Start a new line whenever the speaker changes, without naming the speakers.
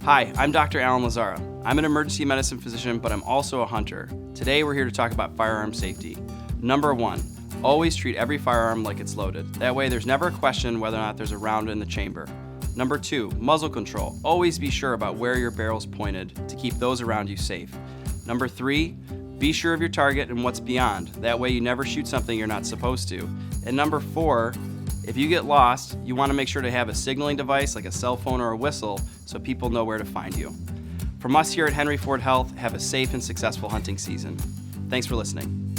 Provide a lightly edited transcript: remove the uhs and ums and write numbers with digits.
Hi, I'm Dr. Alan Lazzara. I'm an emergency medicine physician, but I'm also a hunter. Today we're here to talk about firearm safety. Number 1, always treat every firearm like it's loaded. That way there's never a question whether or not there's a round in the chamber. Number 2, muzzle control. Always be sure about where your barrel's pointed to keep those around you safe. Number 3, be sure of your target and what's beyond. That way you never shoot something you're not supposed to. And number 4, if you get lost, you want to make sure to have a signaling device like a cell phone or a whistle so people know where to find you. From us here at Henry Ford Health, have a safe and successful hunting season. Thanks for listening.